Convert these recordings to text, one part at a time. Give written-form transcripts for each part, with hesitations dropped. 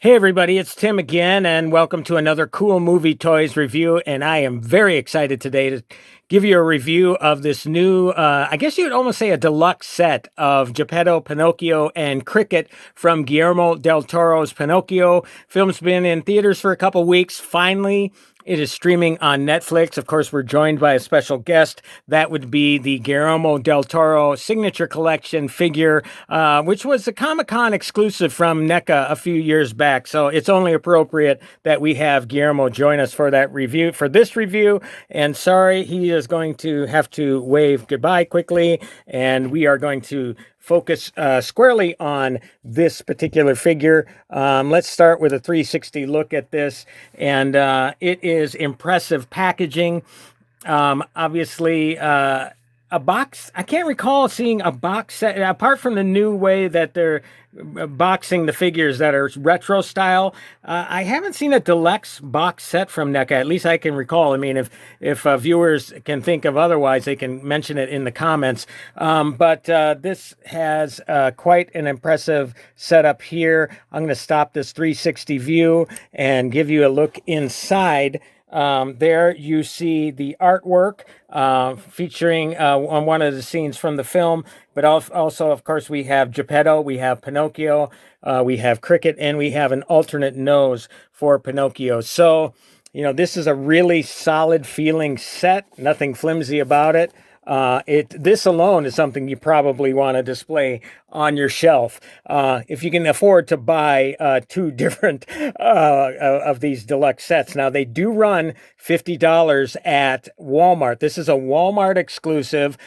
Hey everybody, it's Tim again, and welcome to another Cool Movie Toys review. And I am very excited today to give you a review of this new, I guess you would almost say a deluxe set of Geppetto, Pinocchio, and Cricket from Guillermo del Toro's Pinocchio. Film's been in theaters for a couple weeks. Finally, it is streaming on Netflix. Of course, we're joined by a special guest. That would be the Guillermo del Toro Signature Collection figure, which was a Comic-Con exclusive from NECA a few years back. So it's only appropriate that we have Guillermo join us for that review, for this review. And sorry, he is going to have to wave goodbye quickly, and we are going to focus squarely on this particular figure. Let's start with a 360 look at this, and it is impressive packaging. Obviously, a box. I can't recall seeing a box set, apart from the new way that they're boxing the figures that are retro style. I haven't seen a deluxe box set from NECA, at least I can recall. I mean, if viewers can think of otherwise, they can mention it in the comments. But this has quite an impressive setup here. I'm going to stop this 360 view and give you a look inside. There you see the artwork featuring on one of the scenes from the film, but also, of course, we have Geppetto, we have Pinocchio, we have Cricket, and we have an alternate nose for Pinocchio. So, you know, this is a really solid feeling set, nothing flimsy about it. This alone is something you probably want to display on your shelf. If you can afford to buy two different of these deluxe sets. Now, they do run $50 at Walmart. This is a Walmart exclusive.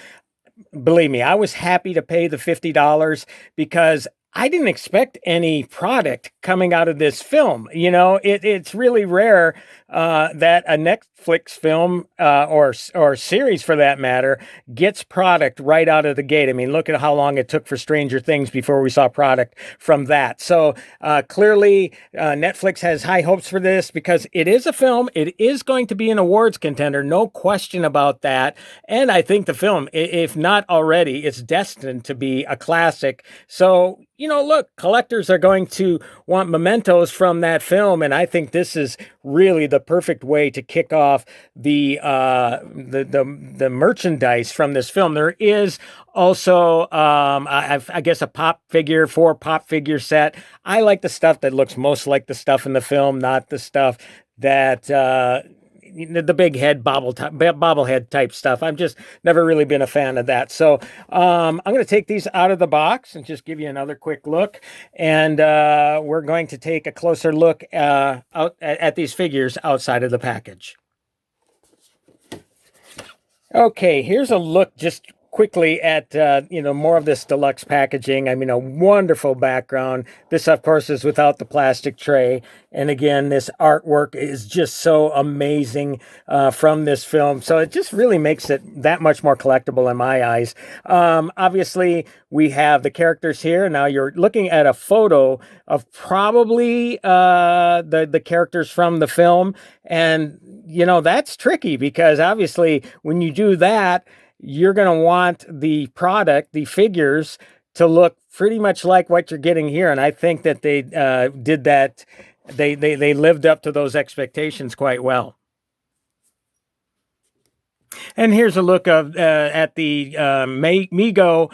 Believe me, I was happy to pay the $50 because I didn't expect any product coming out of this film. You know, it's really rare that a Netflix film or series, for that matter, gets product right out of the gate. I mean, look at how long it took for Stranger Things before we saw product from that. So clearly, Netflix has high hopes for this because it is a film. It is going to be an awards contender, no question about that. And I think the film, if not already, it's destined to be a classic. So, you know, look, collectors are going to want mementos from that film, and I think this is really the perfect way to kick off the merchandise from this film. There is also, I guess, a pop figure set. I like the stuff that looks most like the stuff in the film, not the stuff that the big head bobblehead type stuff. I've just never really been a fan of that. So I'm going to take these out of the box and just give you another quick look. And we're going to take a closer look out at these figures outside of the package. Okay, here's a look just quickly at, more of this deluxe packaging. I mean, a wonderful background. This, of course, is without the plastic tray. And again, this artwork is just so amazing from this film. So it just really makes it that much more collectible in my eyes. Obviously, we have the characters here. Now you're looking at a photo of probably the characters from the film. And, you know, that's tricky because obviously when you do that, you're going to want the product, the figures, to look pretty much like what you're getting here. And I think that they did that. They lived up to those expectations quite well. And here's a look at the Mego,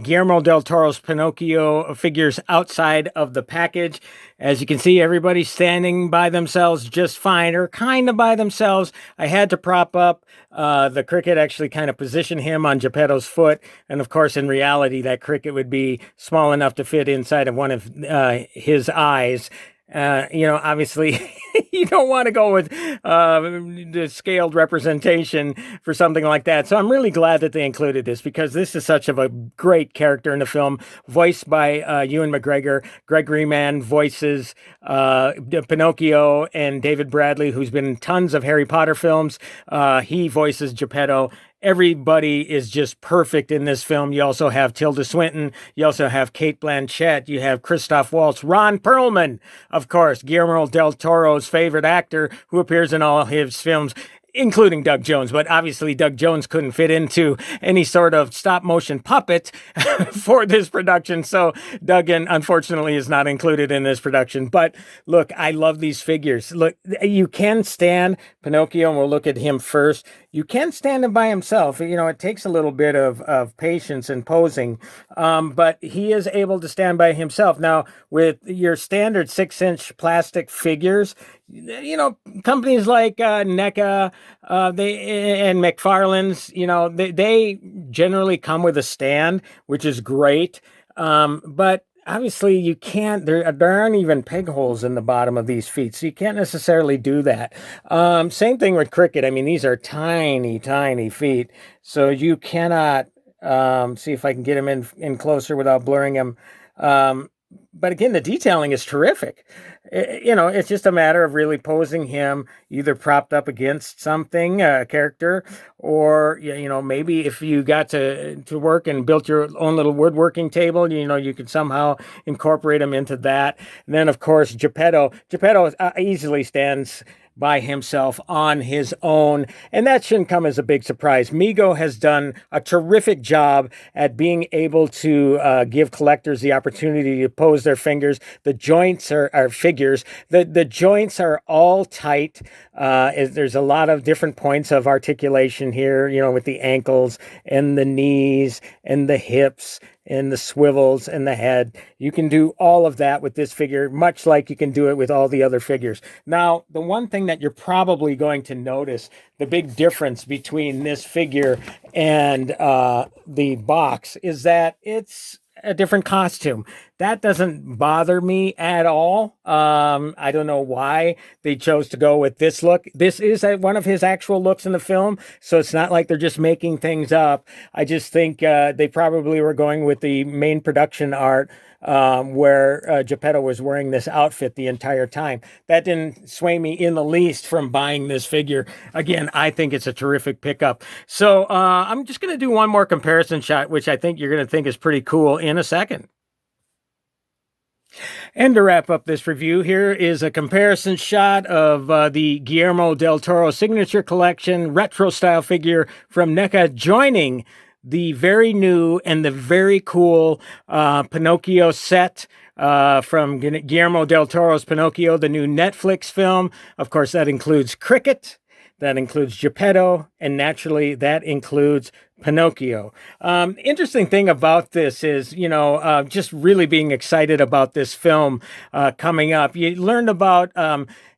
Guillermo del Toro's Pinocchio figures outside of the package. As you can see, everybody's standing by themselves just fine, or kind of by themselves. I had to prop up the Cricket, actually kind of position him on Geppetto's foot. And of course, in reality, that Cricket would be small enough to fit inside of one of his eyes. Obviously, you don't want to go with the scaled representation for something like that. So I'm really glad that they included this because this is such of a great character in the film, voiced by Ewan McGregor. Gregory Mann voices Pinocchio, and David Bradley, who's been in tons of Harry Potter films, he voices Geppetto. Everybody is just perfect in this film. You also have Tilda Swinton. You also have Cate Blanchett. You have Christoph Waltz. Ron Perlman, of course, Guillermo del Toro's favorite actor who appears in all his films. including Doug Jones, but obviously Doug Jones couldn't fit into any sort of stop motion puppet for this production. So Duggan, unfortunately, is not included in this production. But look, I love these figures. Look, you can stand Pinocchio, and we'll look at him first. You can stand him by himself. You know, it takes a little bit of patience and posing, but he is able to stand by himself. Now, with your standard 6-inch plastic figures, you know, companies like NECA and McFarlane's, you know, they generally come with a stand, which is great. But obviously you can't, there aren't even peg holes in the bottom of these feet, so you can't necessarily do that. Same thing with Cricket. I mean, these are tiny, tiny feet, so you cannot, see if I can get him in closer without blurring him. But again, the detailing is terrific. You know, it's just a matter of really posing him either propped up against something, a character, or, you know, maybe if you got to work and built your own little woodworking table, you know, you could somehow incorporate him into that. And then, of course, Geppetto easily stands by himself on his own, and that shouldn't come as a big surprise. Mego has done a terrific job at being able to give collectors the opportunity to pose their fingers. The joints are figures. The joints are all tight. There's a lot of different points of articulation here, you know, with the ankles and the knees and the hips and the swivels and the head. You can do all of that with this figure, much like you can do it with all the other figures. Now, the one thing that you're probably going to notice, the big difference between this figure and the box, is that it's a different costume. That doesn't bother me at all. I don't know why they chose to go with this look. This is one of his actual looks in the film, so it's not like they're just making things up. I just think they probably were going with the main production art, where Geppetto was wearing this outfit the entire time. That didn't sway me in the least from buying this figure. Again, I think it's a terrific pickup. So I'm just going to do one more comparison shot, which I think you're going to think is pretty cool, in a second. And to wrap up this review, here is a comparison shot of the Guillermo del Toro signature collection retro style figure from NECA joining the very new and the very cool Pinocchio set from Guillermo del Toro's Pinocchio, the new Netflix film. Of course, that includes Cricket, that includes Geppetto, and naturally that includes Pinocchio. Interesting thing about this is, you know, just really being excited about this film coming up. You learned about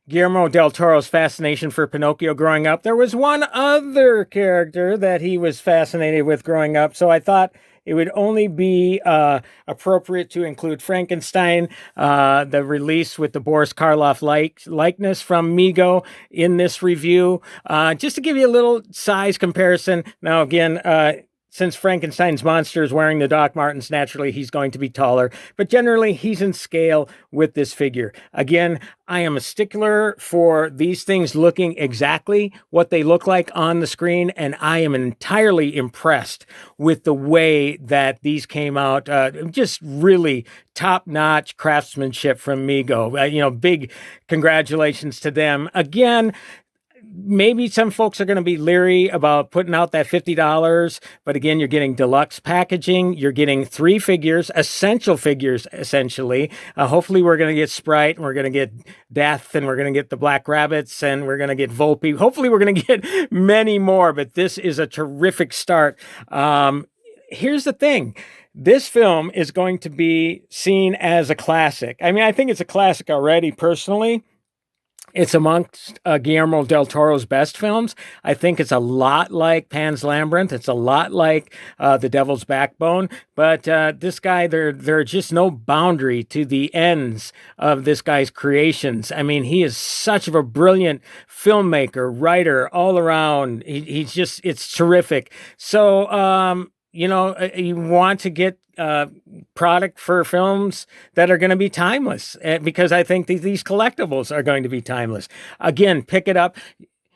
Guillermo del Toro's fascination for Pinocchio growing up. There was one other character that he was fascinated with growing up, so I thought it would only be appropriate to include Frankenstein, the release with the Boris Karloff likeness from Mego in this review, just to give you a little size comparison. Now, again, since Frankenstein's monster is wearing the Doc Martens, naturally he's going to be taller, but generally he's in scale with this figure. Again, I am a stickler for these things looking exactly what they look like on the screen, and I am entirely impressed with the way that these came out. Just really top-notch craftsmanship from Mego. You know, big congratulations to them. Again, maybe some folks are going to be leery about putting out that $50, but again, you're getting deluxe packaging. You're getting 3 figures, essential figures, essentially. Hopefully, we're going to get Sprite, and we're going to get Death, and we're going to get the Black Rabbits, and we're going to get Volpe. Hopefully, we're going to get many more, but this is a terrific start. Here's the thing. This film is going to be seen as a classic. I mean, I think it's a classic already, personally. It's amongst Guillermo del Toro's best films. I think it's a lot like Pan's Labyrinth. It's a lot like The Devil's Backbone. But this guy, there's just no boundary to the ends of this guy's creations. I mean, he is such of a brilliant filmmaker, writer, all around. He's just, it's terrific. So, you know, you want to get product for films that are going to be timeless, because I think these collectibles are going to be timeless. Again, pick it up.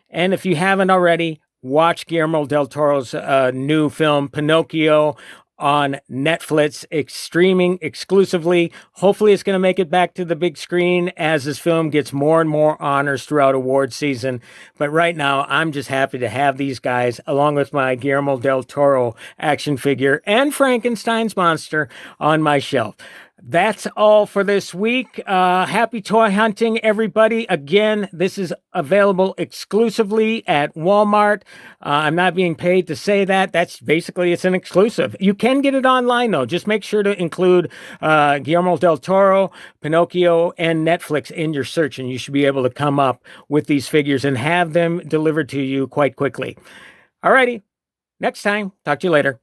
And if you haven't already, watch Guillermo del Toro's new film, Pinocchio, on Netflix, streaming exclusively. Hopefully, it's going to make it back to the big screen as this film gets more and more honors throughout award season. But right now, I'm just happy to have these guys, along with my Guillermo del Toro action figure and Frankenstein's monster, on my shelf. That's all for this week. Happy toy hunting, everybody. Again, this is available exclusively at Walmart. I'm not being paid to say that. That's basically, it's an exclusive. You can get it online, though. Just make sure to include Guillermo del Toro, Pinocchio, and Netflix in your search, and you should be able to come up with these figures and have them delivered to you quite quickly. All righty. Next time. Talk to you later.